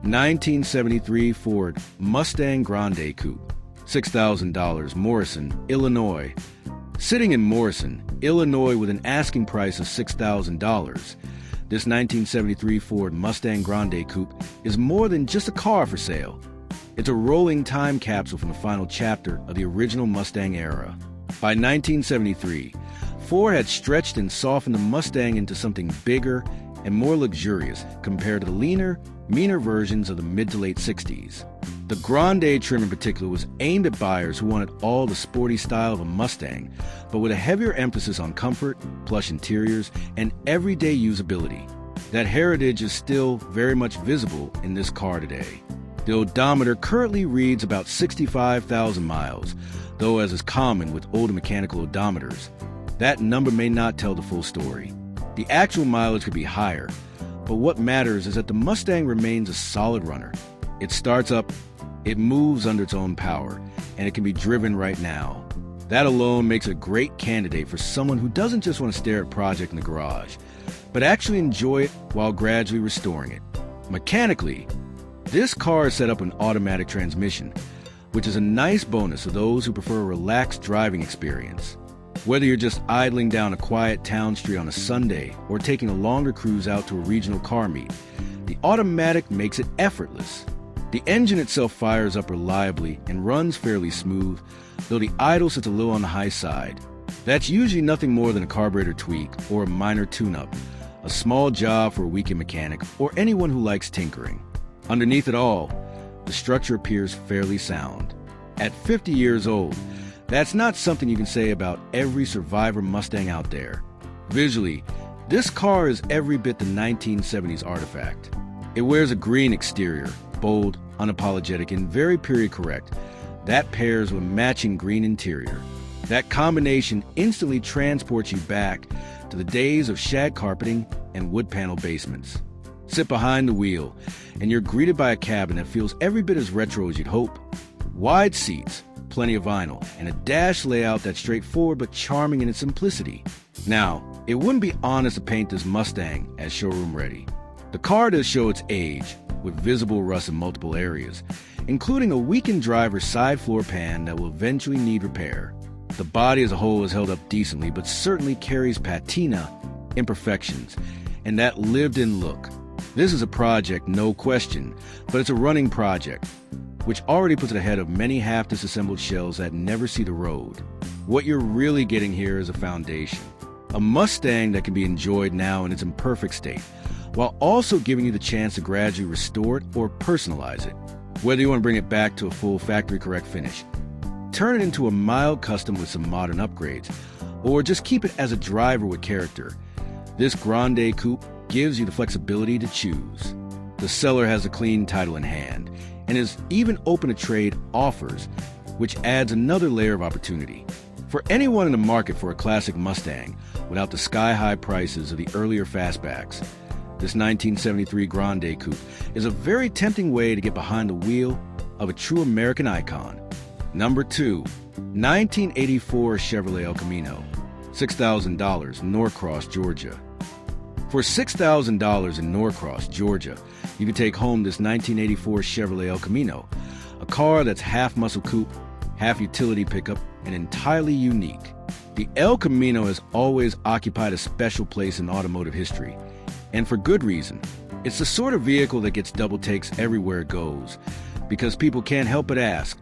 1973 Ford Mustang Grande Coupe, $6,000, Morrison, Illinois. Sitting in Morrison, Illinois with an asking price of $6,000, this 1973 Ford Mustang Grande Coupe is more than just a car for sale. It's a rolling time capsule from the final chapter of the original Mustang era. By 1973, Ford had stretched and softened the Mustang into something bigger and more luxurious compared to the leaner, meaner versions of the mid to late 60s. The Grande trim in particular was aimed at buyers who wanted all the sporty style of a Mustang, but with a heavier emphasis on comfort, plush interiors, and everyday usability. That heritage is still very much visible in this car today. The odometer currently reads about 65,000 miles, though as is common with older mechanical odometers, that number may not tell the full story. The actual mileage could be higher, but what matters is that the Mustang remains a solid runner. It starts up, it moves under its own power, and it can be driven right now. That alone makes it a great candidate for someone who doesn't just want to stare at a project in the garage, but actually enjoy it while gradually restoring it. Mechanically, this car is set up with an automatic transmission, which is a nice bonus for those who prefer a relaxed driving experience. Whether you're just idling down a quiet town street on a Sunday or taking a longer cruise out to a regional car meet, the automatic makes it effortless. The engine itself fires up reliably and runs fairly smooth, though the idle sits a little on the high side. That's usually nothing more than a carburetor tweak or a minor tune-up, a small job for a weekend mechanic or anyone who likes tinkering. Underneath it all, the structure appears fairly sound. At 50 years old, that's not something you can say about every survivor Mustang out there. Visually, this car is every bit the 1970s artifact. It wears a green exterior, bold, unapologetic, and very period correct. That pairs with a matching green interior. That combination instantly transports you back to the days of shag carpeting and wood panel basements. Sit behind the wheel, and you're greeted by a cabin that feels every bit as retro as you'd hope. Wide seats, plenty of vinyl, and a dash layout that's straightforward but charming in its simplicity. Now, it wouldn't be honest to paint this Mustang as showroom ready. The car does show its age, with visible rust in multiple areas, including a weakened driver's side floor pan that will eventually need repair. The body as a whole is held up decently, but certainly carries patina, imperfections, and that lived-in look. This is a project, no question, but it's a running project, which already puts it ahead of many half-disassembled shells that never see the road. What you're really getting here is a foundation. A Mustang that can be enjoyed now in its imperfect state, while also giving you the chance to gradually restore it or personalize it. Whether you want to bring it back to a full factory-correct finish, turn it into a mild custom with some modern upgrades, or just keep it as a driver with character, this Grande Coupe gives you the flexibility to choose. The seller has a clean title in hand, and is even open to trade offers, which adds another layer of opportunity. For anyone in the market for a classic Mustang without the sky-high prices of the earlier fastbacks, this 1973 Grande Coupe is a very tempting way to get behind the wheel of a true American icon. Number 2, 1984 Chevrolet Elcamino, $6,000, Norcross, Georgia. For $6,000 in Norcross, Georgia, you can take home this 1984 Chevrolet Elcamino, a car that's half muscle coupe, half utility pickup, and entirely unique. The Elcamino has always occupied a special place in automotive history, and for good reason. It's the sort of vehicle that gets double takes everywhere it goes, because people can't help but ask,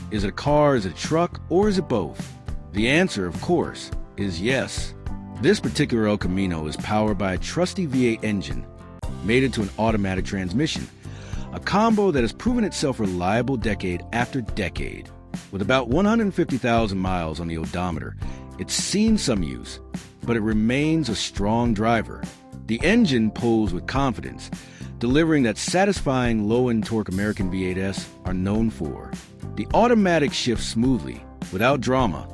is it a car, is it a truck, or is it both? The answer, of course, is yes. This particular Elcamino is powered by a trusty V8 engine, made into an automatic transmission, a combo that has proven itself reliable decade after decade. With about 150,000 miles on the odometer, it's seen some use, but it remains a strong driver. The engine pulls with confidence, delivering that satisfying low-end torque American V8s are known for. The automatic shifts smoothly, without drama,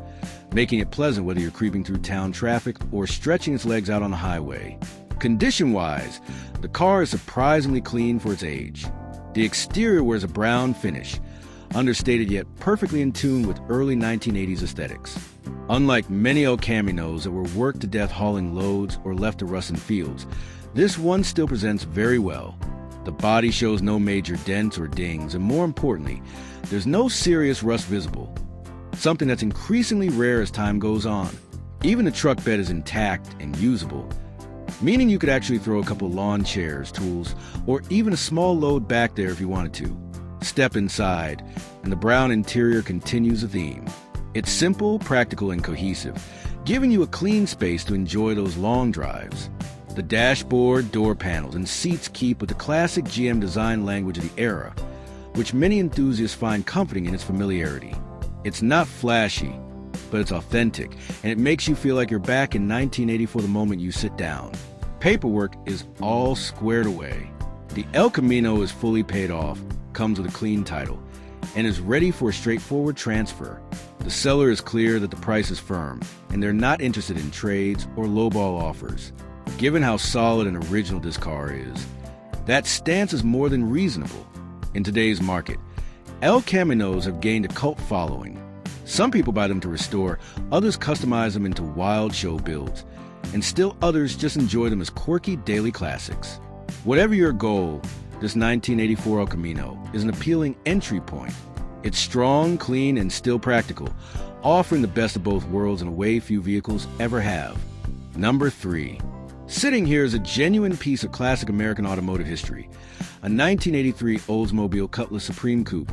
making it pleasant whether you're creeping through town traffic or stretching its legs out on the highway. Condition-wise, the car is surprisingly clean for its age. The exterior wears a brown finish, understated yet perfectly in tune with early 1980s aesthetics. Unlike many elcaminos that were worked to death hauling loads or left to rust in fields, this one still presents very well. The body shows no major dents or dings, and more importantly, there's no serious rust visible, something that's increasingly rare as time goes on. Even the truck bed is intact and usable, meaning you could actually throw a couple lawn chairs, tools, or even a small load back there if you wanted to. Step inside, and the brown interior continues the theme. It's simple, practical, and cohesive, giving you a clean space to enjoy those long drives. The dashboard, door panels, and seats keep with the classic GM design language of the era, which many enthusiasts find comforting in its familiarity. It's not flashy, but it's authentic, and it makes you feel like you're back in 1984 the moment you sit down. Paperwork is all squared away. The El Camino is fully paid off, comes with a clean title, and is ready for a straightforward transfer. The seller is clear that the price is firm, and they're not interested in trades or lowball offers. Given how solid and original this car is, that stance is more than reasonable. In today's market, El Caminos have gained a cult following. Some people buy them to restore, others customize them into wild show builds, and still others just enjoy them as quirky daily classics. Whatever your goal, this 1984 El Camino is an appealing entry point. It's strong, clean, and still practical, offering the best of both worlds in a way few vehicles ever have. Number 3. Sitting here is a genuine piece of classic American automotive history, a 1983 Oldsmobile Cutlass Supreme Coupe,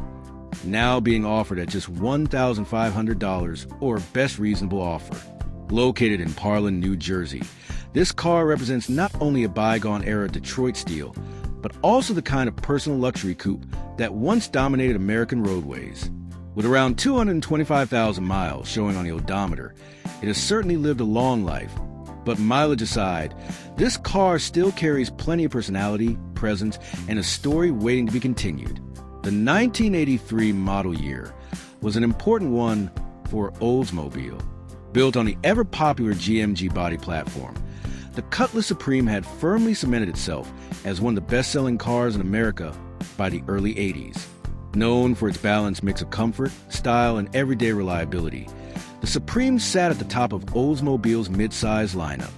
now being offered at just $1,500 or best reasonable offer. Located in Parlin, New Jersey, this car represents not only a bygone-era Detroit steel, but also the kind of personal luxury coupe that once dominated American roadways. With around 225,000 miles showing on the odometer, it has certainly lived a long life. But mileage aside, this car still carries plenty of personality, presence, and a story waiting to be continued. The 1983 model year was an important one for Oldsmobile. Built on the ever-popular GMG body platform, the Cutlass Supreme had firmly cemented itself as one of the best-selling cars in America by the early 80s. Known for its balanced mix of comfort, style, and everyday reliability, the Supreme sat at the top of Oldsmobile's mid-size lineup.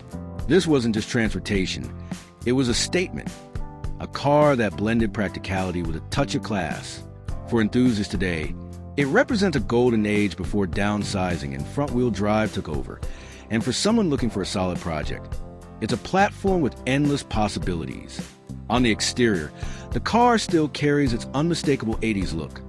This wasn't just transportation, it was a statement. A car that blended practicality with a touch of class. For enthusiasts today, it represents a golden age before downsizing and front-wheel drive took over. And for someone looking for a solid project, it's a platform with endless possibilities. On the exterior, the car still carries its unmistakable 80s look.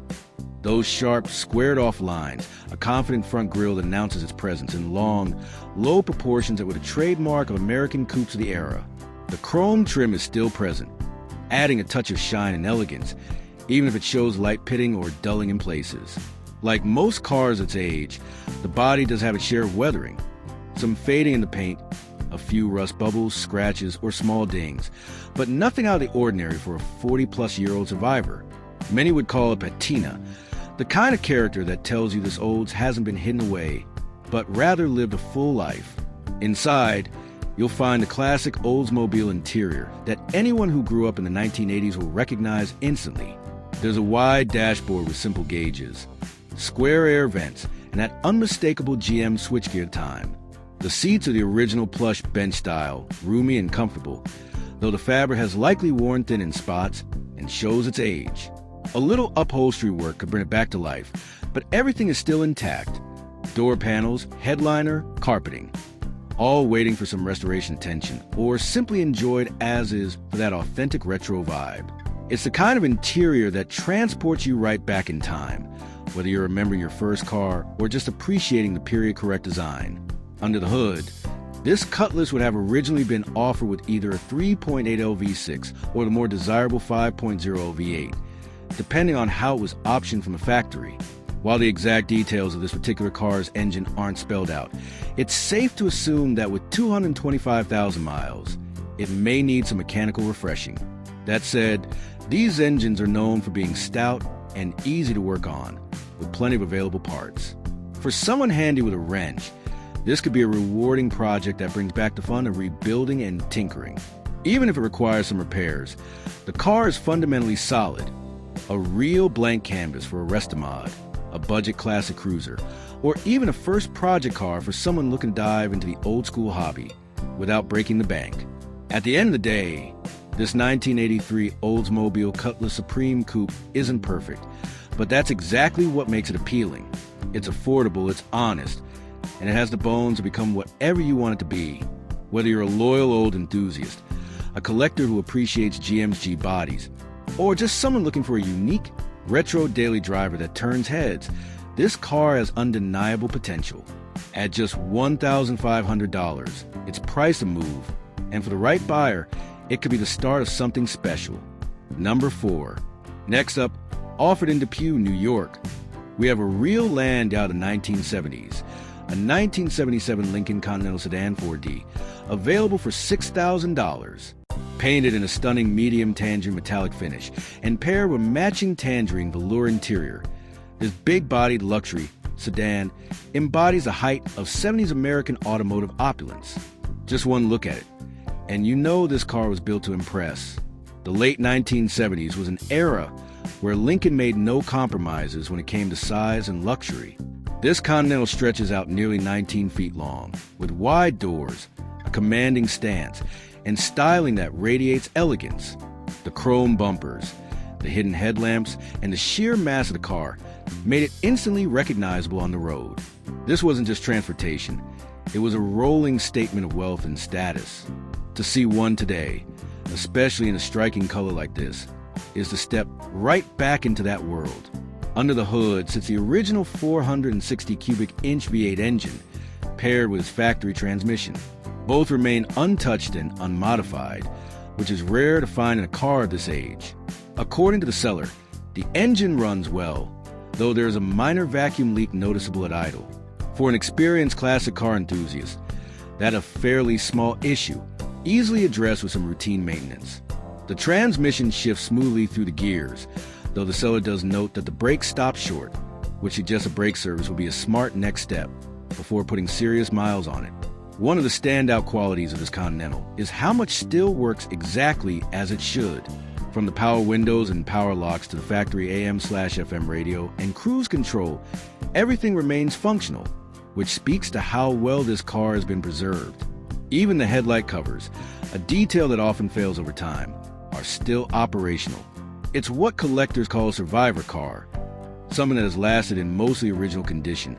Those sharp, squared-off lines, a confident front grille that announces its presence, and long, low proportions that were the trademark of American coupes of the era. The chrome trim is still present, adding a touch of shine and elegance, even if it shows light pitting or dulling in places. Like most cars its age, the body does have its share of weathering. Some fading in the paint, a few rust bubbles, scratches, or small dings, but nothing out of the ordinary for a 40-plus-year-old survivor. Many would call it patina, the kind of character that tells you this Olds hasn't been hidden away, but rather lived a full life. Inside, you'll find the classic Oldsmobile interior that anyone who grew up in the 1980s will recognize instantly. There's a wide dashboard with simple gauges, square air vents, and that unmistakable GM switchgear time. The seats are the original plush bench style, roomy and comfortable, though the fabric has likely worn thin in spots and shows its age. A little upholstery work could bring it back to life, but everything is still intact. Door panels, headliner, carpeting, all waiting for some restoration attention, or simply enjoyed as is for that authentic retro vibe. It's the kind of interior that transports you right back in time, whether you're remembering your first car or just appreciating the period-correct design. Under the hood, this Cutlass would have originally been offered with either a 3.8L V6 or the more desirable 5.0 V8, depending on how it was optioned from the factory. While the exact details of this particular car's engine aren't spelled out, it's safe to assume that with 225,000 miles, it may need some mechanical refreshing. That said, these engines are known for being stout and easy to work on, with plenty of available parts. For someone handy with a wrench, this could be a rewarding project that brings back the fun of rebuilding and tinkering. Even if it requires some repairs, the car is fundamentally solid. A real blank canvas for a restomod, a budget classic cruiser, or even a first project car for someone looking to dive into the old school hobby without breaking the bank. At the end of the day, This 1983 Oldsmobile Cutlass Supreme Coupe isn't perfect, but that's exactly what makes it appealing. It's affordable, it's honest, and it has the bones to become whatever you want it to be. Whether you're a loyal old enthusiast, a collector who appreciates GM's G bodies, or just someone looking for a unique, retro daily driver that turns heads, this car has undeniable potential. At just $1,500, it's priced a move, and for the right buyer, it could be the start of something special. Number 4. Next up, offered in Depew, New York, we have a real land out of the 1970s, a 1977 Lincoln Continental Sedan 4D, available for $6,000. Painted in a stunning medium tangerine metallic finish and paired with matching tangerine velour interior, this big-bodied luxury sedan embodies the height of 70s American automotive opulence. Just one look at it, and you know this car was built to impress. The late 1970s was an era where Lincoln made no compromises when it came to size and luxury. This Continental stretches out nearly 19 feet long, with wide doors, a commanding stance, and styling that radiates elegance. The chrome bumpers, the hidden headlamps, and the sheer mass of the car made it instantly recognizable on the road. This wasn't just transportation, it was a rolling statement of wealth and status. To see one today, especially in a striking color like this, is to step right back into that world. Under the hood sits the original 460 cubic inch V8 engine, paired with its factory transmission. Both remain untouched and unmodified, which is rare to find in a car of this age. According to the seller, the engine runs well, though there is a minor vacuum leak noticeable at idle. For an experienced classic car enthusiast, that's a fairly small issue, easily addressed with some routine maintenance. The transmission shifts smoothly through the gears, though the seller does note that the brakes stop short, which suggests a brake service will be a smart next step before putting serious miles on it. One of the standout qualities of this Continental is how much still works exactly as it should. From the power windows and power locks to the factory AM/FM radio and cruise control, everything remains functional, which speaks to how well this car has been preserved. Even the headlight covers, a detail that often fails over time, are still operational. It's what collectors call a survivor car, something that has lasted in mostly original condition,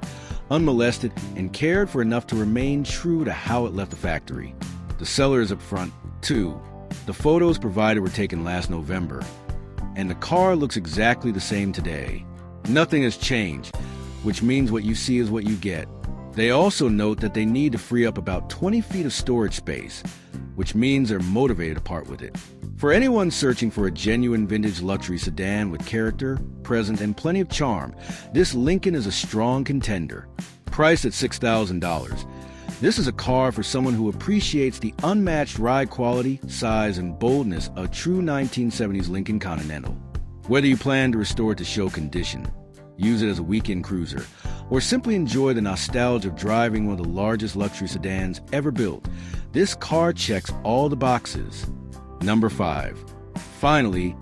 unmolested and cared for enough to remain true to how it left the factory. The seller is up front, too. The photos provided were taken last November, and the car looks exactly the same today. Nothing has changed, which means what you see is what you get. They also note that they need to free up about 20 feet of storage space, which means they're motivated to part with it. For anyone searching for a genuine vintage luxury sedan with character, presence, and plenty of charm, this Lincoln is a strong contender. Priced at $6,000, this is a car for someone who appreciates the unmatched ride quality, size, and boldness of true 1970s Lincoln Continental. Whether you plan to restore it to show condition, use it as a weekend cruiser, or simply enjoy the nostalgia of driving one of the largest luxury sedans ever built, this car checks all the boxes. Number 5. Finally,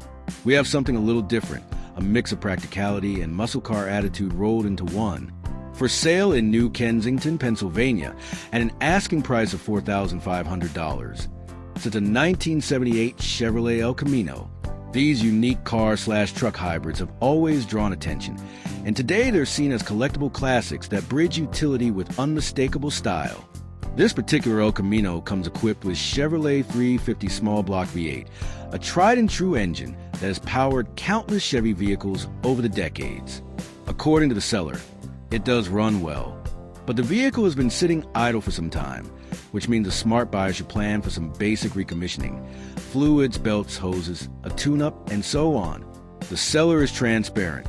we have something a little different, a mix of practicality and muscle car attitude rolled into one. For sale in New Kensington, Pennsylvania, at an asking price of $4,500. It's a 1978 Chevrolet elcamino. These unique car/truck hybrids have always drawn attention, and today they're seen as collectible classics that bridge utility with unmistakable style. This particular elcamino comes equipped with Chevrolet 350 small block V8, a tried-and-true engine that has powered countless Chevy vehicles over the decades. According to the seller, it does run well, but the vehicle has been sitting idle for some time, which means a smart buyer should plan for some basic recommissioning, fluids, belts, hoses, a tune-up, and so on. The seller is transparent.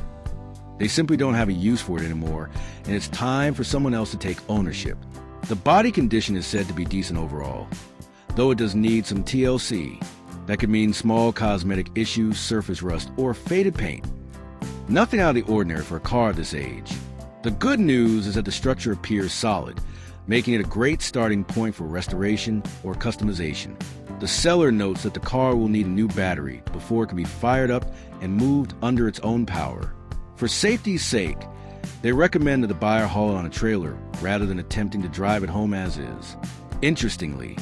They simply don't have a use for it anymore, and it's time for someone else to take ownership. The body condition is said to be decent overall, though it does need some TLC. That could mean small cosmetic issues, surface rust, or faded paint. Nothing out of the ordinary for a car of this age. The good news is that the structure appears solid, making it a great starting point for restoration or customization. The seller notes that the car will need a new battery before it can be fired up and moved under its own power. For safety's sake, they recommend that the buyer haul it on a trailer rather than attempting to drive it home as is. Interestingly,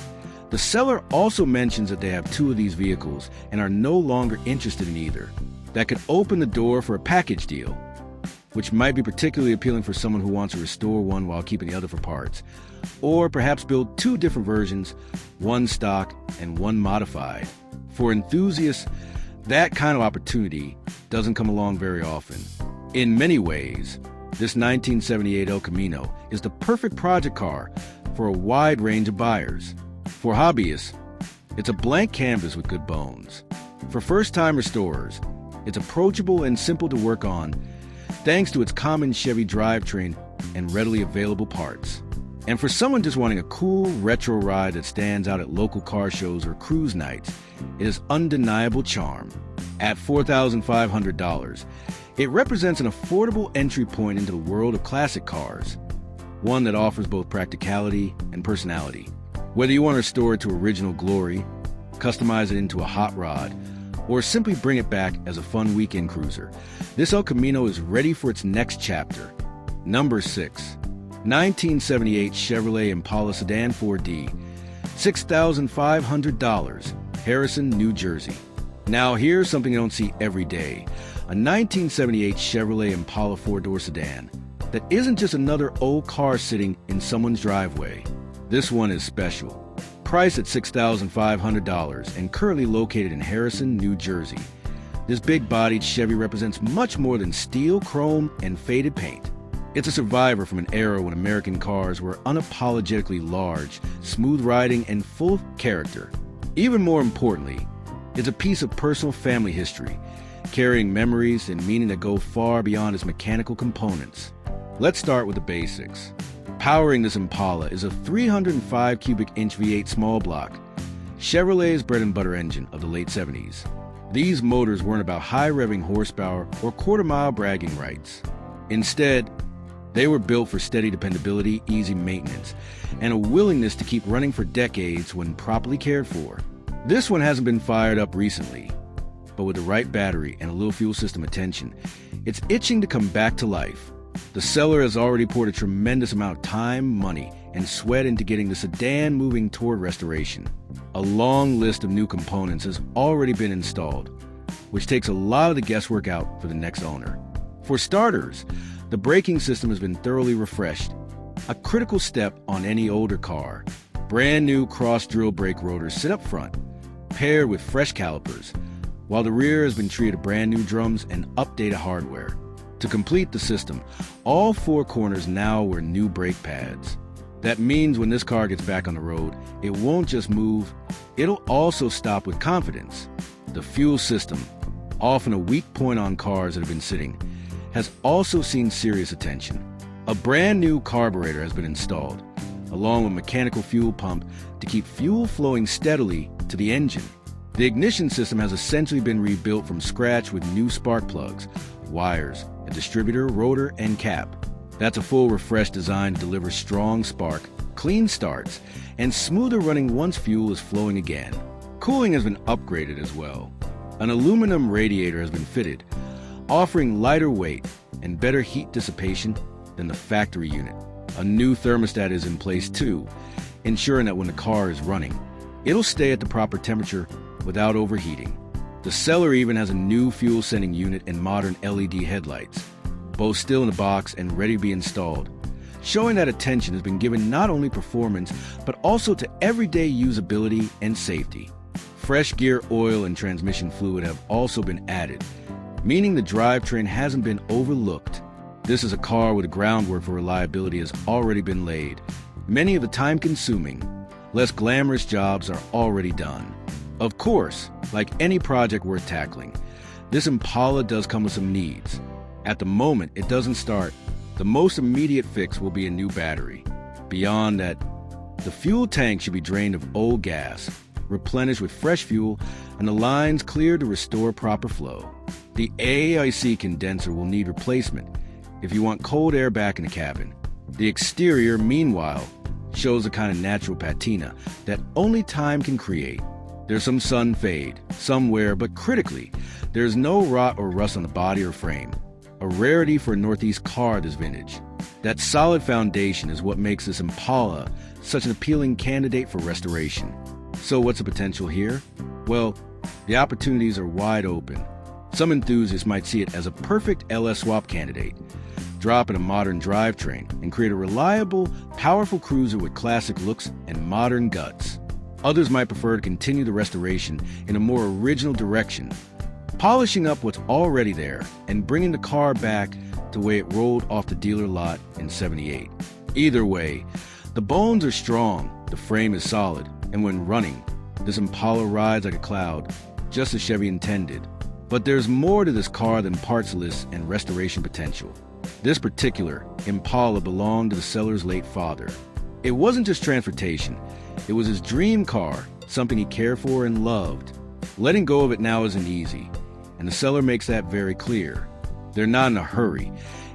the The seller also mentions that they have two of these vehicles and are no longer interested in either. That could open the door for a package deal, which might be particularly appealing for someone who wants to restore one while keeping the other for parts. Or perhaps build two different versions, one stock and one modified. For enthusiasts, that kind of opportunity doesn't come along very often. In many ways, this 1978 El Camino is the perfect project car for a wide range of buyers. For hobbyists, it's a blank canvas with good bones. For first-time restorers, it's approachable and simple to work on thanks to its common Chevy drivetrain and readily available parts. And for someone just wanting a cool retro ride that stands out at local car shows or cruise nights, it is undeniable charm. At $4,500, it represents an affordable entry point into the world of classic cars, one that offers both practicality and personality. Whether you want to restore it to original glory, customize it into a hot rod, or simply bring it back as a fun weekend cruiser, this El Camino is ready for its next chapter. Number 6. 1978 Chevrolet Impala Sedan 4D, $6,500, Harrison, New Jersey. Now here's something you don't see every day. A 1978 Chevrolet Impala 4-door sedan that isn't just another old car sitting in someone's driveway. This one is special. Priced at $6,500 and currently located in Harrison, New Jersey. This big-bodied Chevy represents much more than steel, chrome, and faded paint. It's a survivor from an era when American cars were unapologetically large, smooth riding, and full of character. Even more importantly, it's a piece of personal family history, carrying memories and meaning that go far beyond its mechanical components. Let's start with the basics. Powering this Impala is a 305 cubic inch V8 small block, Chevrolet's bread and butter engine of the late 70s. These motors weren't about high revving horsepower or quarter-mile bragging rights. Instead, they were built for steady dependability, easy maintenance, and a willingness to keep running for decades when properly cared for. This one hasn't been fired up recently, but with the right battery and a little fuel system attention, it's itching to come back to life. The seller has already poured a tremendous amount of time, money, and sweat into getting the sedan moving toward restoration. A long list of new components has already been installed, which takes a lot of the guesswork out for the next owner. For starters, the braking system has been thoroughly refreshed, a critical step on any older car. Brand new cross-drill brake rotors sit up front, paired with fresh calipers, while the rear has been treated to brand new drums and updated hardware. To complete the system, all four corners now wear new brake pads. That means when this car gets back on the road, it won't just move, it'll also stop with confidence. The fuel system, often a weak point on cars that have been sitting, has also seen serious attention. A brand new carburetor has been installed, along with a mechanical fuel pump to keep fuel flowing steadily to the engine. The ignition system has essentially been rebuilt from scratch with new spark plugs, wires, a distributor, rotor, and cap. That's a full refresh designed to deliver strong spark, clean starts, and smoother running once fuel is flowing again. Cooling has been upgraded as well. An aluminum radiator has been fitted, offering lighter weight and better heat dissipation than the factory unit. A new thermostat is in place too, ensuring that when the car is running, it'll stay at the proper temperature without overheating. The seller even has a new fuel-sending unit and modern LED headlights, both still in the box and ready to be installed, showing that attention has been given not only performance, but also to everyday usability and safety. Fresh gear oil and transmission fluid have also been added, meaning the drivetrain hasn't been overlooked. This is a car where the groundwork for reliability has already been laid. Many of the time-consuming, less glamorous jobs are already done. Of course, like any project worth tackling, this Impala does come with some needs. At the moment, it doesn't start. The most immediate fix will be a new battery. Beyond that, the fuel tank should be drained of old gas, replenished with fresh fuel, and the lines cleared to restore proper flow. The AAIC condenser will need replacement if you want cold air back in the cabin. The exterior, meanwhile, shows a kind of natural patina that only time can create. There's some sun fade, some wear, but critically, there's no rot or rust on the body or frame. A rarity for a Northeast car this vintage. That solid foundation is what makes this Impala such an appealing candidate for restoration. So what's the potential here? Well, the opportunities are wide open. Some enthusiasts might see it as a perfect LS swap candidate. Drop in a modern drivetrain and create a reliable, powerful cruiser with classic looks and modern guts. Others might prefer to continue the restoration in a more original direction, polishing up what's already there and bringing the car back to the way it rolled off the dealer lot in '78. Either way, the bones are strong, the frame is solid, and when running, this Impala rides like a cloud, just as Chevy intended. But there's more to this car than parts lists and restoration potential. This particular Impala belonged to the seller's late father. It wasn't just transportation, it was his dream car, something he cared for and loved. Letting go of it now isn't easy, and the seller makes that very clear. They're not in a hurry,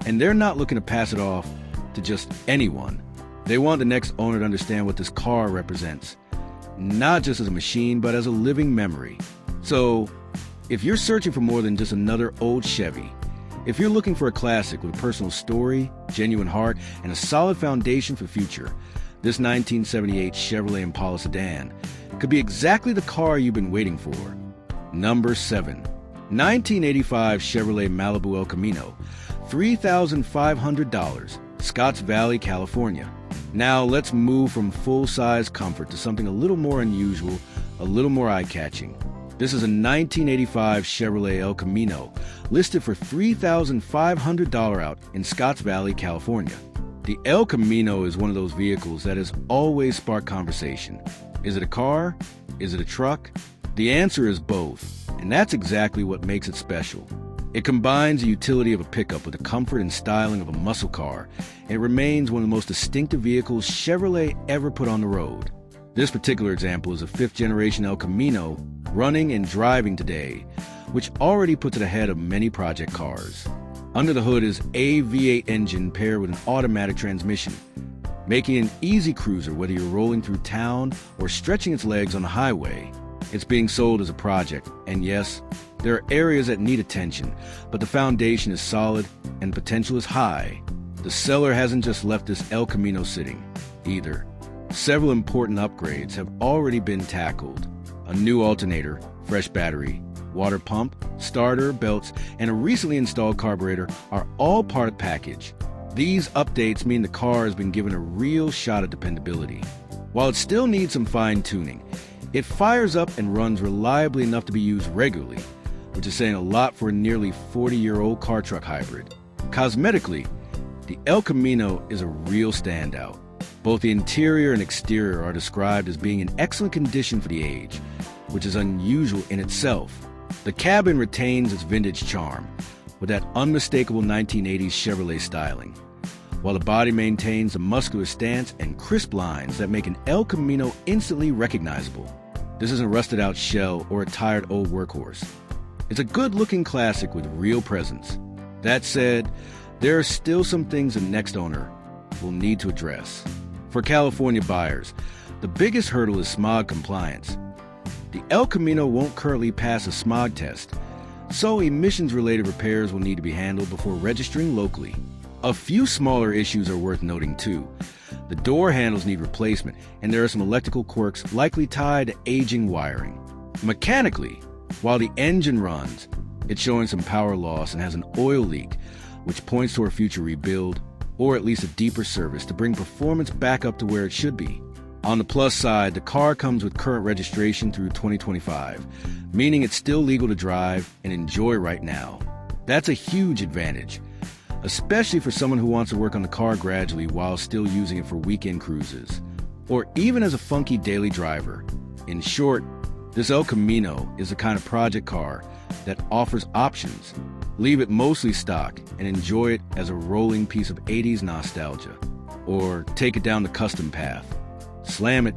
and they're not looking to pass it off to just anyone. They want the next owner to understand what this car represents, not just as a machine, but as a living memory. So, if you're searching for more than just another old Chevy, if you're looking for a classic with a personal story, genuine heart, and a solid foundation for the future, this 1978 Chevrolet Impala sedan could be exactly the car you've been waiting for. Number 7. 1985 Chevrolet Malibu El Camino, $3,500, Scotts Valley, California. Now let's move from full-size comfort to something a little more unusual, a little more eye-catching. This is a 1985 Chevrolet El Camino, listed for $3,500 out in Scotts Valley, California. The El Camino is one of those vehicles that has always sparked conversation. Is it a car? Is it a truck? The answer is both, and that's exactly what makes it special. It combines the utility of a pickup with the comfort and styling of a muscle car, and it remains one of the most distinctive vehicles Chevrolet ever put on the road. This particular example is a 5th-generation El Camino running and driving today, which already puts it ahead of many project cars. Under the hood is a V8 engine paired with an automatic transmission, making it an easy cruiser whether you're rolling through town or stretching its legs on the highway. It's being sold as a project, and yes, there are areas that need attention, but the foundation is solid and potential is high. The seller hasn't just left this El Camino sitting, either. Several important upgrades have already been tackled. A new alternator, fresh battery, water pump, starter, belts, and a recently installed carburetor are all part of the package. These updates mean the car has been given a real shot at dependability. While it still needs some fine-tuning, it fires up and runs reliably enough to be used regularly, which is saying a lot for a nearly 40-year-old car-truck hybrid. Cosmetically, the El Camino is a real standout. Both the interior and exterior are described as being in excellent condition for the age, which is unusual in itself. The cabin retains its vintage charm, with that unmistakable 1980s Chevrolet styling, while the body maintains a muscular stance and crisp lines that make an El Camino instantly recognizable. This isn't a rusted-out shell or a tired old workhorse. It's a good-looking classic with real presence. That said, there are still some things the next owner will need to address. For California buyers, the biggest hurdle is smog compliance. The El Camino won't currently pass a smog test, so emissions-related repairs will need to be handled before registering locally. A few smaller issues are worth noting too. The door handles need replacement, and there are some electrical quirks likely tied to aging wiring. Mechanically, while the engine runs, it's showing some power loss and has an oil leak, which points to a future rebuild, or at least a deeper service to bring performance back up to where it should be. On the plus side, the car comes with current registration through 2025, meaning it's still legal to drive and enjoy right now. That's a huge advantage, especially for someone who wants to work on the car gradually while still using it for weekend cruises, or even as a funky daily driver. In short, this El Camino is the kind of project car that offers options. Leave it mostly stock and enjoy it as a rolling piece of 80s nostalgia. Or take it down the custom path. Slam it,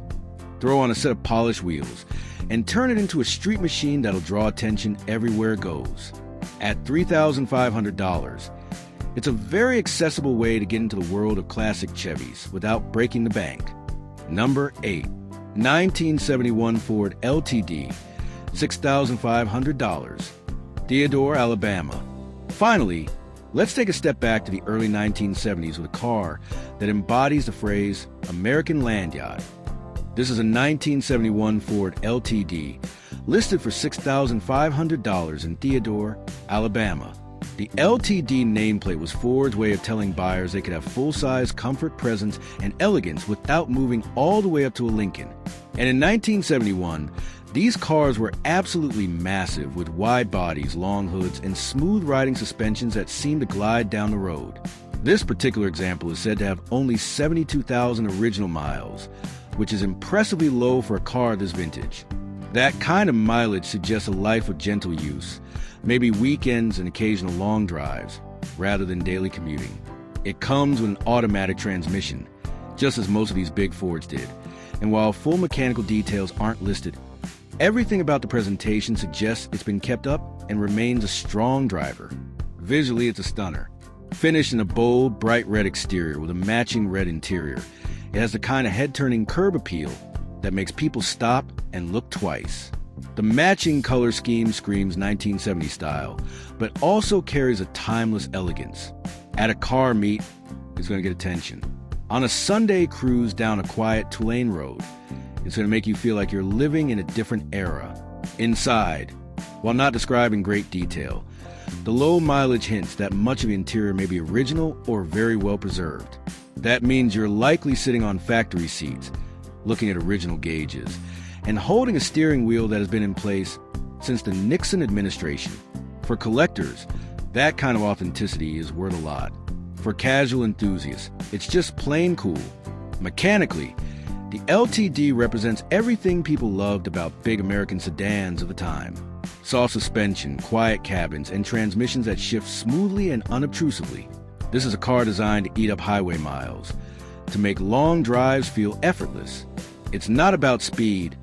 throw on a set of polished wheels, and turn it into a street machine that'll draw attention everywhere it goes. At $3,500, it's a very accessible way to get into the world of classic Chevys without breaking the bank. Number 8. 1971 Ford LTD, $6,500, Theodore, Alabama. Finally, let's take a step back to the early 1970s with a car that embodies the phrase American Land Yacht. This is a 1971 Ford LTD, listed for $6,500 in Theodore, Alabama. The LTD nameplate was Ford's way of telling buyers they could have full-size comfort, presence, and elegance without moving all the way up to a Lincoln. And in 1971, these cars were absolutely massive, with wide bodies, long hoods, and smooth riding suspensions that seemed to glide down the road. This particular example is said to have only 72,000 original miles, which is impressively low for a car this vintage. That kind of mileage suggests a life of gentle use, maybe weekends and occasional long drives, rather than daily commuting. It comes with an automatic transmission, just as most of these big Fords did. And while full mechanical details aren't listed, everything about the presentation suggests it's been kept up and remains a strong driver. Visually, it's a stunner. Finished in a bold, bright red exterior with a matching red interior, it has the kind of head-turning curb appeal that makes people stop and look twice. The matching color scheme screams 1970 style, but also carries a timeless elegance. At a car meet, it's going to get attention. On a Sunday cruise down a quiet two-lane road, it's going to make you feel like you're living in a different era. Inside, while not described in great detail, the low mileage hints that much of the interior may be original or very well preserved. That means you're likely sitting on factory seats, looking at original gauges, and holding a steering wheel that has been in place since the Nixon administration. For collectors, that kind of authenticity is worth a lot. For casual enthusiasts, it's just plain cool. Mechanically, the LTD represents everything people loved about big American sedans of the time. Soft suspension, quiet cabins, and transmissions that shift smoothly and unobtrusively. This is a car designed to eat up highway miles, to make long drives feel effortless. It's not about speed,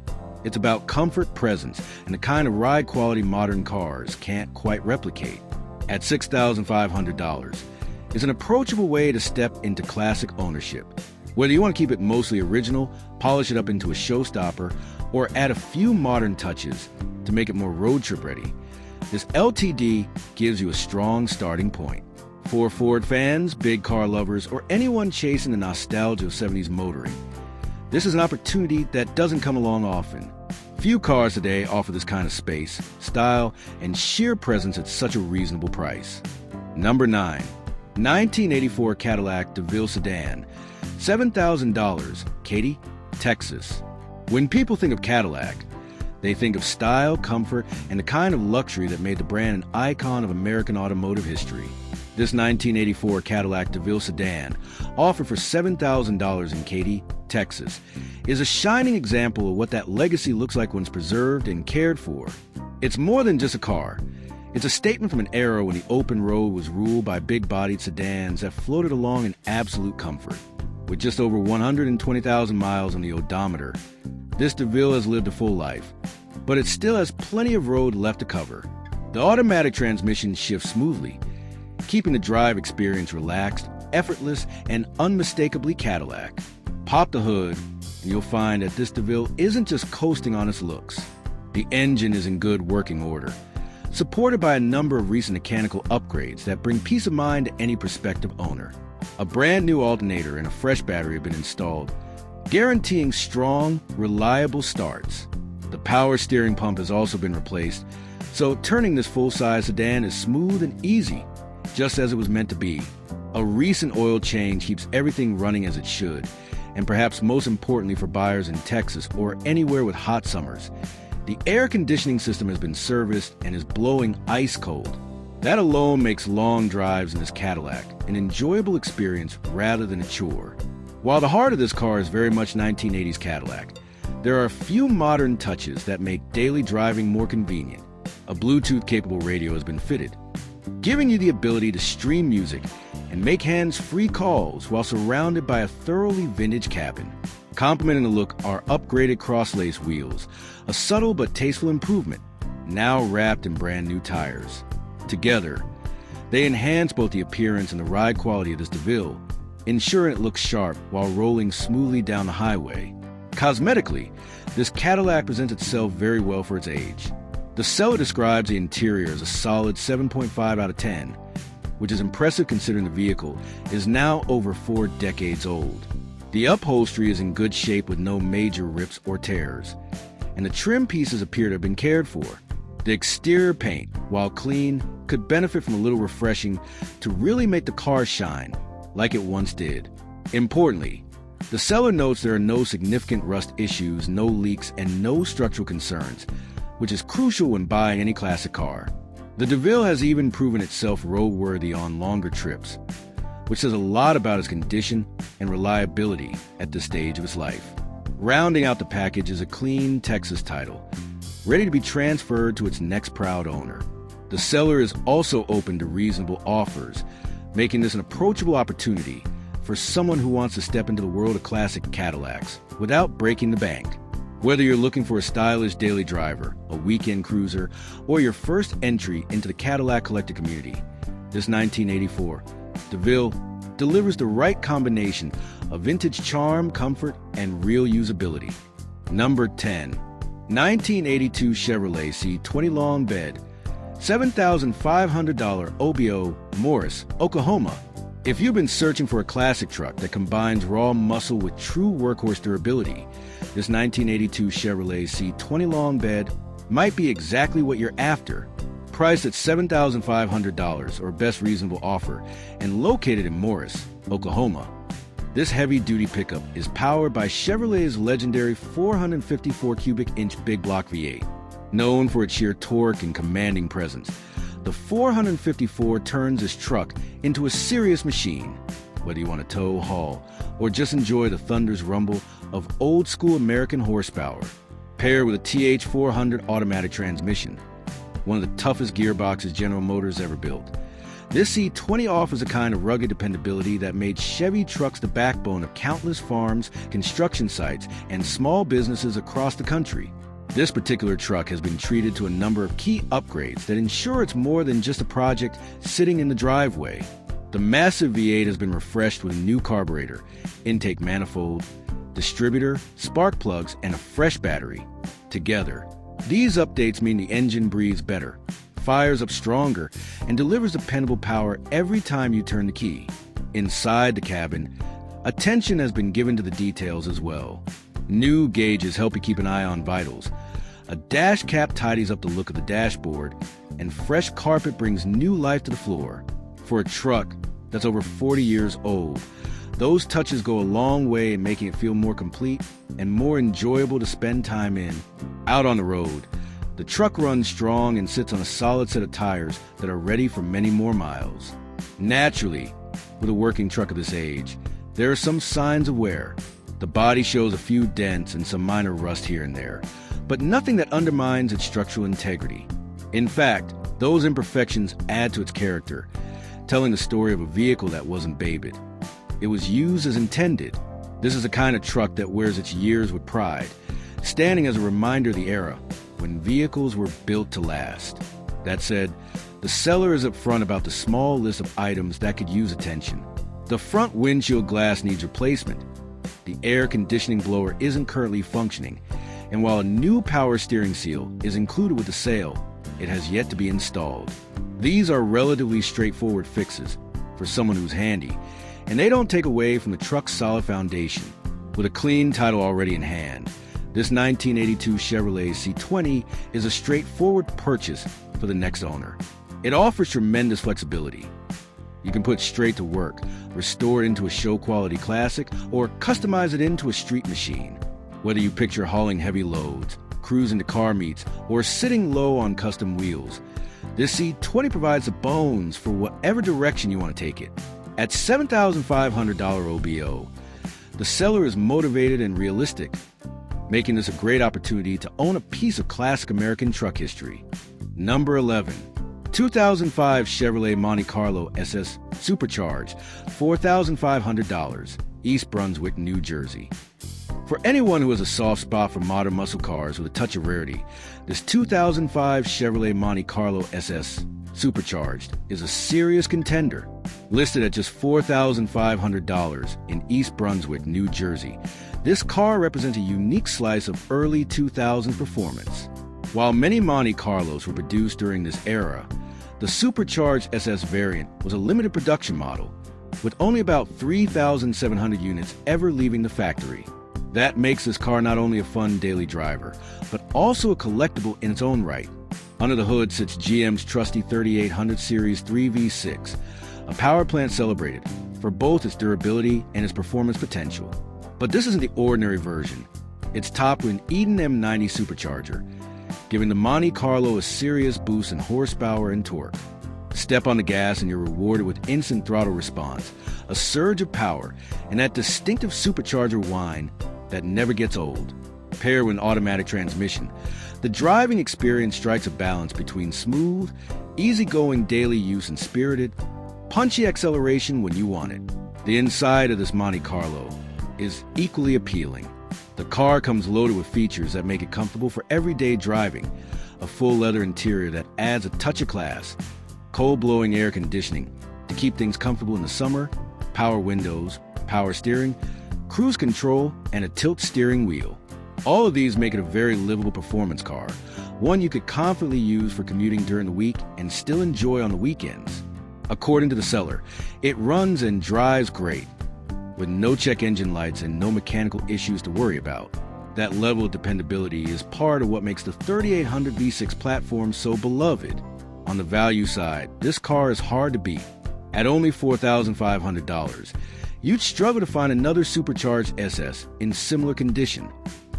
it's about comfort, presence, and the kind of ride quality modern cars can't quite replicate. At $6,500, it's an approachable way to step into classic ownership. Whether you want to keep it mostly original, polish it up into a showstopper, or add a few modern touches to make it more road trip ready, this LTD gives you a strong starting point. For Ford fans, big car lovers, or anyone chasing the nostalgia of 70s motoring, this is an opportunity that doesn't come along often. Few cars today offer this kind of space, style, and sheer presence at such a reasonable price. Number 9. 1984 Cadillac DeVille Sedan, $7,000, Katy, Texas. When people think of Cadillac, they think of style, comfort, and the kind of luxury that made the brand an icon of American automotive history. This 1984 Cadillac DeVille Sedan, offered for $7,000 in Katy, Texas, is a shining example of what that legacy looks like when it's preserved and cared for. It's more than just a car. It's a statement from an era when the open road was ruled by big-bodied sedans that floated along in absolute comfort. With just over 120,000 miles on the odometer, this DeVille has lived a full life, but it still has plenty of road left to cover. The automatic transmission shifts smoothly, keeping the drive experience relaxed, effortless, and unmistakably Cadillac. Pop the hood, and you'll find that this DeVille isn't just coasting on its looks. The engine is in good working order, supported by a number of recent mechanical upgrades that bring peace of mind to any prospective owner. A brand new alternator and a fresh battery have been installed, guaranteeing strong, reliable starts. The power steering pump has also been replaced, so turning this full-size sedan is smooth and easy, just as it was meant to be. A recent oil change keeps everything running as it should, and perhaps most importantly for buyers in Texas or anywhere with hot summers, the air conditioning system has been serviced and is blowing ice cold. That alone makes long drives in this Cadillac an enjoyable experience rather than a chore. While the heart of this car is very much 1980s Cadillac, there are a few modern touches that make daily driving more convenient. A Bluetooth-capable radio has been fitted, giving you the ability to stream music and make hands-free calls while surrounded by a thoroughly vintage cabin. Complementing the look are upgraded cross-lace wheels, a subtle but tasteful improvement, now wrapped in brand new tires. Together, they enhance both the appearance and the ride quality of this DeVille, ensuring it looks sharp while rolling smoothly down the highway. Cosmetically, this Cadillac presents itself very well for its age. The seller describes the interior as a solid 7.5 out of 10, which is impressive considering the vehicle is now over 4 decades old. The upholstery is in good shape with no major rips or tears, and the trim pieces appear to have been cared for. The exterior paint, while clean, could benefit from a little refreshing to really make the car shine like it once did. Importantly, the seller notes there are no significant rust issues, no leaks, and no structural concerns, which is crucial when buying any classic car. The DeVille has even proven itself roadworthy on longer trips, which says a lot about its condition and reliability at this stage of its life. Rounding out the package is a clean Texas title, ready to be transferred to its next proud owner. The seller is also open to reasonable offers, making this an approachable opportunity for someone who wants to step into the world of classic Cadillacs without breaking the bank. Whether you're looking for a stylish daily driver, a weekend cruiser, or your first entry into the Cadillac collector community, this 1984 DeVille delivers the right combination of vintage charm, comfort, and real usability. Number 10. 1982 Chevrolet C20 Long Bed, $7,500 OBO, Morris, Oklahoma. If you've been searching for a classic truck that combines raw muscle with true workhorse durability, this 1982 Chevrolet C20 Long Bed might be exactly what you're after. Priced at $7,500 or best reasonable offer and located in Morris, Oklahoma. This heavy-duty pickup is powered by Chevrolet's legendary 454 cubic inch big block V8. Known for its sheer torque and commanding presence, the 454 turns this truck into a serious machine. Whether you want to tow, haul, or just enjoy the thunderous rumble of old-school American horsepower, paired with a TH400 automatic transmission, one of the toughest gearboxes General Motors ever built. This C20 offers a kind of rugged dependability that made Chevy trucks the backbone of countless farms, construction sites, and small businesses across the country. This particular truck has been treated to a number of key upgrades that ensure it's more than just a project sitting in the driveway. The massive V8 has been refreshed with a new carburetor, intake manifold, distributor, spark plugs, and a fresh battery. Together, these updates mean the engine breathes better, fires up stronger, and delivers dependable power every time you turn the key. Inside the cabin, attention has been given to the details as well. New gauges help you keep an eye on vitals. A dash cap tidies up the look of the dashboard, and fresh carpet brings new life to the floor. For a truck that's over 40 years old, those touches go a long way in making it feel more complete and more enjoyable to spend time in. Out on the road, the truck runs strong and sits on a solid set of tires that are ready for many more miles. Naturally, with a working truck of this age, there are some signs of wear. The body shows a few dents and some minor rust here and there, but nothing that undermines its structural integrity. In fact, those imperfections add to its character, telling the story of a vehicle that wasn't babied. It was used as intended. This is the kind of truck that wears its years with pride, standing as a reminder of the era when vehicles were built to last. That said, the seller is upfront about the small list of items that could use attention. The front windshield glass needs replacement. The air conditioning blower isn't currently functioning, and while a new power steering seal is included with the sale, it has yet to be installed. These are relatively straightforward fixes for someone who's handy, and they don't take away from the truck's solid foundation. With a clean title already in hand, this 1982 Chevrolet C20 is a straightforward purchase for the next owner. It offers tremendous flexibility. You can put straight to work, restore it into a show-quality classic, or customize it into a street machine. Whether you picture hauling heavy loads, cruising to car meets, or sitting low on custom wheels, this C20 provides the bones for whatever direction you want to take it. At $7,500 OBO, the seller is motivated and realistic, making this a great opportunity to own a piece of classic American truck history. Number 11. 2005 Chevrolet Monte Carlo SS Supercharged, $4,500, East Brunswick, New Jersey. For anyone who has a soft spot for modern muscle cars with a touch of rarity, this 2005 Chevrolet Monte Carlo SS Supercharged is a serious contender. Listed at just $4,500 in East Brunswick, New Jersey, this car represents a unique slice of early 2000s performance. While many Monte Carlos were produced during this era, the Supercharged SS variant was a limited production model, with only about 3,700 units ever leaving the factory. That makes this car not only a fun daily driver, but also a collectible in its own right. Under the hood sits GM's trusty 3800 Series 3V6, a power plant celebrated for both its durability and its performance potential. But this isn't the ordinary version. It's topped with an Eden M90 supercharger, giving the Monte Carlo a serious boost in horsepower and torque. Step on the gas and you're rewarded with instant throttle response, a surge of power, and that distinctive supercharger whine that never gets old. Paired with an automatic transmission, the driving experience strikes a balance between smooth, easygoing daily use and spirited, punchy acceleration when you want it. The inside of this Monte Carlo is equally appealing. The car comes loaded with features that make it comfortable for everyday driving. A full leather interior that adds a touch of class, cold-blowing air conditioning to keep things comfortable in the summer, power windows, power steering, cruise control, and a tilt steering wheel. All of these make it a very livable performance car, one you could confidently use for commuting during the week and still enjoy on the weekends. According to the seller, it runs and drives great, with no check engine lights and no mechanical issues to worry about. That level of dependability is part of what makes the 3800 V6 platform so beloved. On the value side, this car is hard to beat. At only $4,500, you'd struggle to find another supercharged SS in similar condition,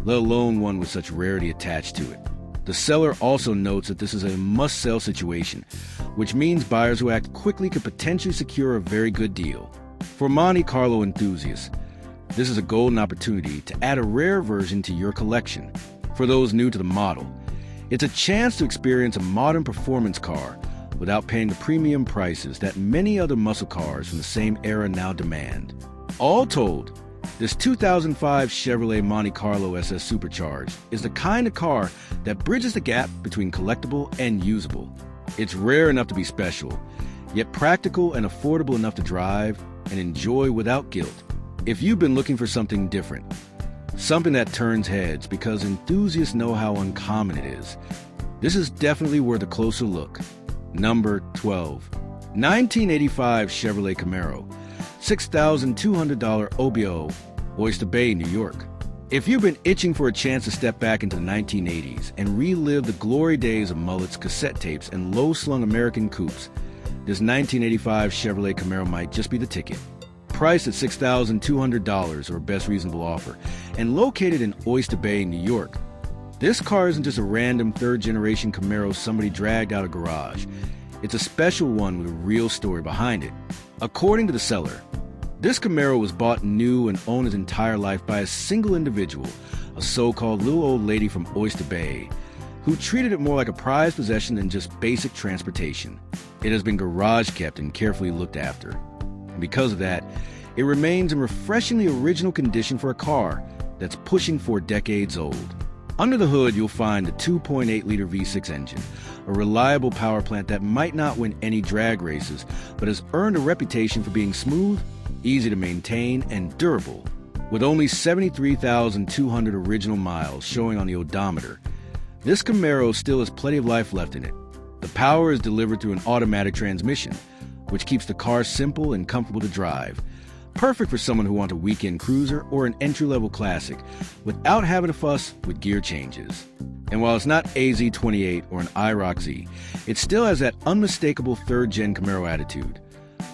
let alone one with such rarity attached to it. The seller also notes that this is a must-sell situation, which means buyers who act quickly could potentially secure a very good deal. For Monte Carlo enthusiasts, this is a golden opportunity to add a rare version to your collection. For those new to the model, it's a chance to experience a modern performance car without paying the premium prices that many other muscle cars from the same era now demand. All told, this 2005 Chevrolet Monte Carlo SS Supercharged is the kind of car that bridges the gap between collectible and usable. It's rare enough to be special, yet practical and affordable enough to drive and enjoy without guilt. If you've been looking for something different, something that turns heads because enthusiasts know how uncommon it is, this is definitely worth a closer look. Number 12. 1985 Chevrolet Camaro, $6,200 OBO, Oyster Bay, New York. If you've been itching for a chance to step back into the 1980s and relive the glory days of mullets, cassette tapes, and low-slung American coupes, this 1985 Chevrolet Camaro might just be the ticket. Priced at $6,200 or best reasonable offer, and located in Oyster Bay, New York, this car isn't just a random third-generation Camaro somebody dragged out of a garage. It's a special one with a real story behind it. According to the seller, this Camaro was bought new and owned his entire life by a single individual, a so-called little old lady from Oyster Bay, who treated it more like a prized possession than just basic transportation. It has been garage kept and carefully looked after. And because of that, it remains in refreshingly original condition for a car that's pushing 4 decades old. Under the hood, you'll find the 2.8-liter V6 engine, a reliable power plant that might not win any drag races, but has earned a reputation for being smooth, easy to maintain, and durable. With only 73,200 original miles showing on the odometer, this Camaro still has plenty of life left in it. The power is delivered through an automatic transmission, which keeps the car simple and comfortable to drive. Perfect for someone who wants a weekend cruiser or an entry-level classic without having to fuss with gear changes. And while it's not AZ28 or an IROC Z, it still has that unmistakable third-gen Camaro attitude.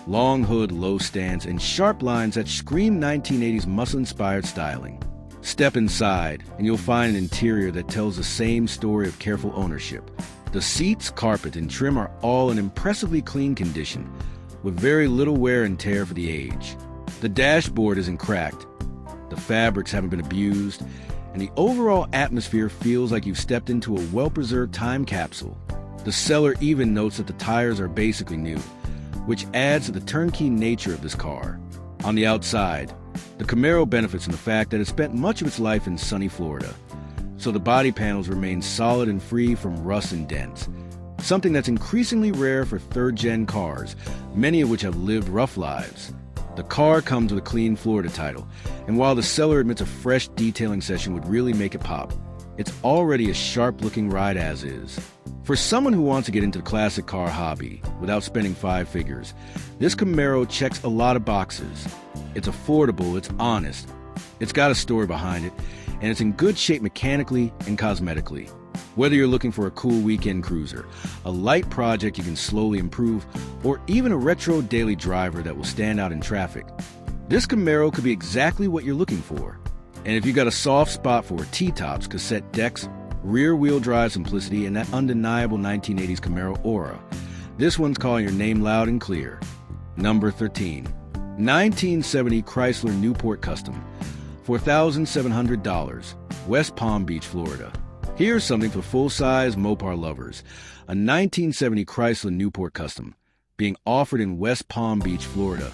Long hood, low stance, and sharp lines that scream 1980s muscle-inspired styling. Step inside, and you'll find an interior that tells the same story of careful ownership. The seats, carpet, and trim are all in impressively clean condition, with very little wear and tear for the age. The dashboard isn't cracked, the fabrics haven't been abused, and the overall atmosphere feels like you've stepped into a well-preserved time capsule. The seller even notes that the tires are basically new, which adds to the turnkey nature of this car. On the outside, the Camaro benefits from the fact that it spent much of its life in sunny Florida, so the body panels remain solid and free from rust and dents, something that's increasingly rare for third-gen cars, many of which have lived rough lives. The car comes with a clean Florida title, and while the seller admits a fresh detailing session would really make it pop, it's already a sharp-looking ride as is. For someone who wants to get into the classic car hobby without spending five figures, this Camaro checks a lot of boxes. It's affordable, it's honest, it's got a story behind it, and it's in good shape mechanically and cosmetically. Whether you're looking for a cool weekend cruiser, a light project you can slowly improve, or even a retro daily driver that will stand out in traffic, this Camaro could be exactly what you're looking for. And if you got a soft spot for T-tops, cassette decks, rear-wheel drive simplicity, and that undeniable 1980s Camaro aura, this one's calling your name loud and clear. Number 13. 1970 Chrysler Newport Custom, $4,700, West Palm Beach, Florida. Here's something for full-size Mopar lovers. A 1970 Chrysler Newport Custom, being offered in West Palm Beach, Florida,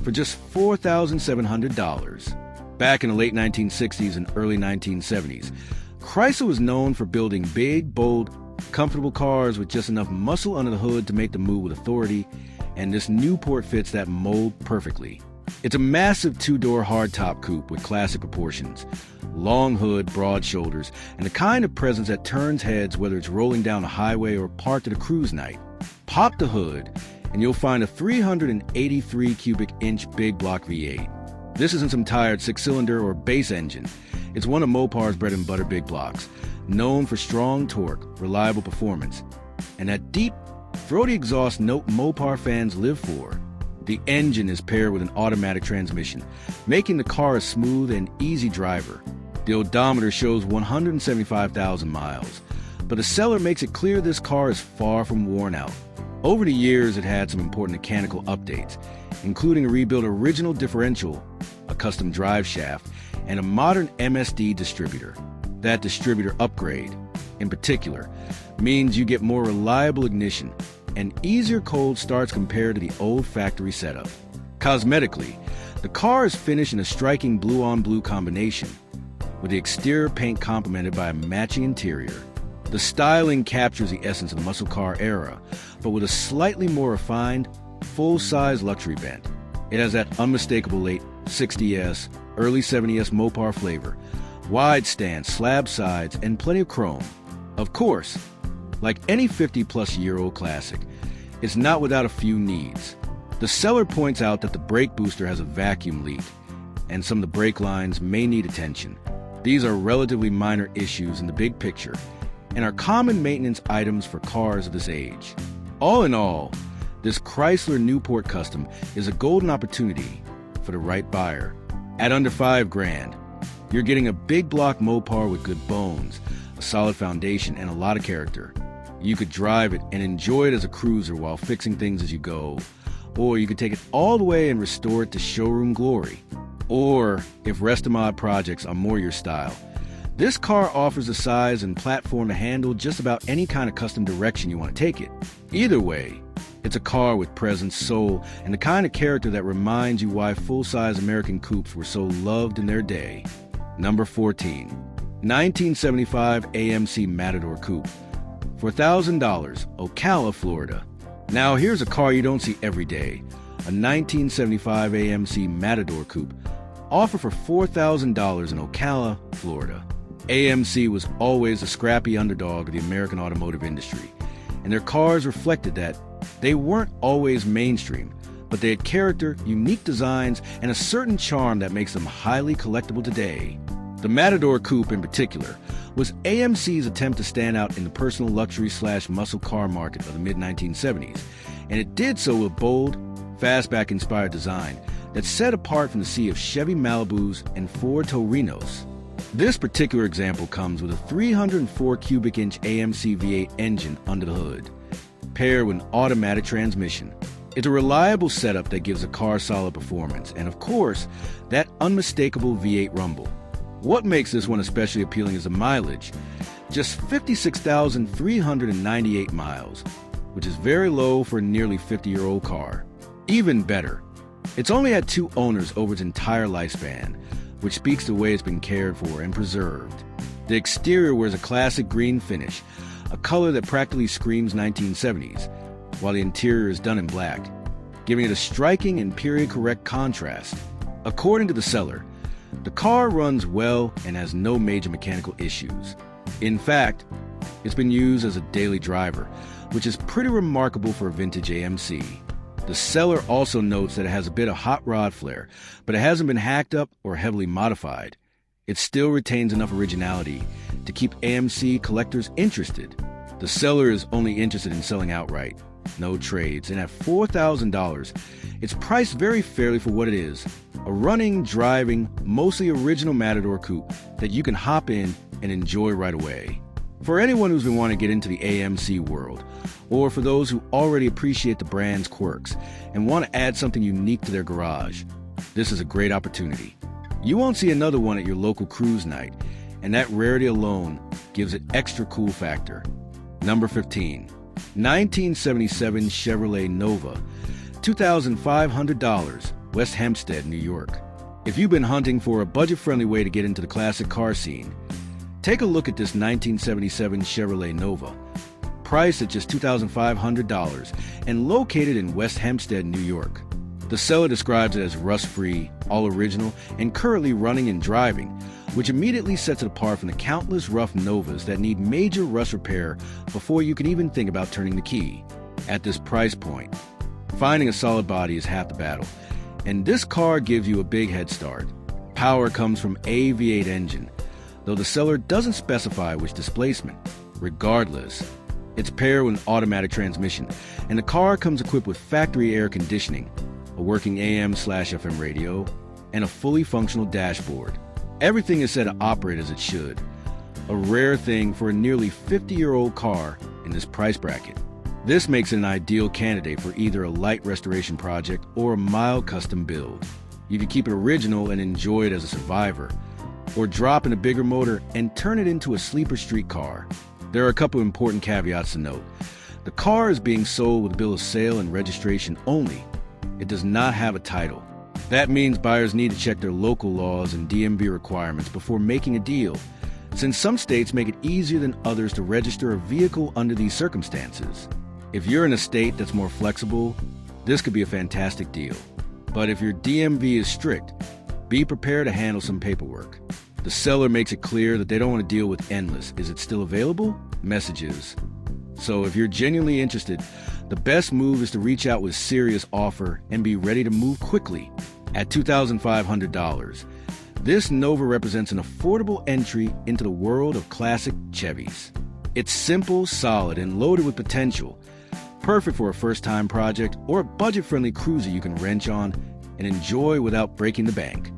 for just $4,700. Back in the late 1960s and early 1970s, Chrysler was known for building big, bold, comfortable cars with just enough muscle under the hood to make them move with authority, and this Newport fits that mold perfectly. It's a massive two-door hardtop coupe with classic proportions, long hood, broad shoulders, and the kind of presence that turns heads whether it's rolling down a highway or parked at a cruise night. Pop the hood, and you'll find a 383 cubic inch big block V8. This isn't some tired six-cylinder or base engine. It's one of Mopar's bread and butter big blocks, known for strong torque, reliable performance, and that deep, throaty exhaust note Mopar fans live for. The engine is paired with an automatic transmission, making the car a smooth and easy driver. The odometer shows 175,000 miles, but the seller makes it clear this car is far from worn out. Over the years, it had some important mechanical updates, including a rebuilt original differential, a custom drive shaft, and a modern MSD distributor. That distributor upgrade, in particular, means you get more reliable ignition and easier cold starts compared to the old factory setup. Cosmetically, the car is finished in a striking blue-on-blue combination, with the exterior paint complemented by a matching interior. The styling captures the essence of the muscle car era, but with a slightly more refined, full-size luxury bent. It has that unmistakable late 60s, early 70s Mopar flavor, wide stance, slab sides, and plenty of chrome. Of course, like any 50-plus-year-old classic, it's not without a few needs. The seller points out that the brake booster has a vacuum leak, and some of the brake lines may need attention. These are relatively minor issues in the big picture, and are common maintenance items for cars of this age. All in all, this Chrysler Newport Custom is a golden opportunity for the right buyer. At under $5,000, you're getting a big block Mopar with good bones, a solid foundation, and a lot of character. You could drive it and enjoy it as a cruiser while fixing things as you go, or you could take it all the way and restore it to showroom glory. Or, if rest-of-mod projects are more your style, this car offers the size and platform to handle just about any kind of custom direction you want to take it. Either way, it's a car with presence, soul, and the kind of character that reminds you why full-size American coupes were so loved in their day. Number 14. 1975 AMC Matador Coupe, $4,000, Ocala, Florida. Now here's a car you don't see every day. A 1975 AMC Matador Coupe, offered for $4,000 in Ocala, Florida. AMC was always a scrappy underdog of the American automotive industry, and their cars reflected that. They weren't always mainstream, but they had character, unique designs, and a certain charm that makes them highly collectible today. The Matador Coupe, in particular, was AMC's attempt to stand out in the personal luxury/muscle car market of the mid-1970s, and it did so with bold, fastback-inspired design that set apart from the sea of Chevy Malibus and Ford Torinos. This particular example comes with a 304 cubic inch AMC V8 engine under the hood, paired with an automatic transmission. It's a reliable setup that gives the car solid performance, and of course, that unmistakable V8 rumble. What makes this one especially appealing is the mileage, just 56,398 miles, which is very low for a nearly 50-year-old car. Even better, it's only had 2 owners over its entire lifespan, which speaks to the way it's been cared for and preserved. The exterior wears a classic green finish, a color that practically screams 1970s, while the interior is done in black, giving it a striking and period-correct contrast. According to the seller, the car runs well and has no major mechanical issues. In fact, It's been used as a daily driver, which is pretty remarkable for a vintage AMC. The seller also notes that it has a bit of hot rod flair, but it hasn't been hacked up or heavily modified. It still retains enough originality to keep AMC collectors interested. The seller is only interested in selling outright, no trades, and at $4,000, it's priced very fairly for what it is, a running, driving, mostly original Matador coupe that you can hop in and enjoy right away. For anyone who's been wanting to get into the AMC world, or for those who already appreciate the brand's quirks and want to add something unique to their garage, this is a great opportunity. You won't see another one at your local cruise night, and that rarity alone gives it extra cool factor. Number 15. 1977 Chevrolet Nova, $2,500, West Hempstead, New York. If you've been hunting for a budget-friendly way to get into the classic car scene, take a look at this 1977 Chevrolet Nova, priced at just $2,500 and located in West Hempstead, New York. The seller describes it as rust-free, all original, and currently running and driving, which immediately sets it apart from the countless rough Novas that need major rust repair before you can even think about turning the key. At this price point, finding a solid body is half the battle, and this car gives you a big head start. Power comes from a V8 engine, though the seller doesn't specify which displacement. Regardless, it's paired with an automatic transmission, and the car comes equipped with factory air conditioning, a working AM/FM radio, and a fully functional dashboard. Everything is set to operate as it should, a rare thing for a nearly 50-year-old car in this price bracket. This makes it an ideal candidate for either a light restoration project or a mild custom build. You can keep it original and enjoy it as a survivor, or drop in a bigger motor and turn it into a sleeper street car. There are a couple important caveats to note. The car is being sold with a bill of sale and registration only. It does not have a title. That means buyers need to check their local laws and DMV requirements before making a deal, since some states make it easier than others to register a vehicle under these circumstances. If you're in a state that's more flexible, this could be a fantastic deal. But if your DMV is strict, be prepared to handle some paperwork. The seller makes it clear that they don't want to deal with endless "is it still available?" messages. So if you're genuinely interested, the best move is to reach out with a serious offer and be ready to move quickly. At $2,500, this Nova represents an affordable entry into the world of classic Chevys. It's simple, solid, and loaded with potential, perfect for a first-time project or a budget-friendly cruiser you can wrench on and enjoy without breaking the bank.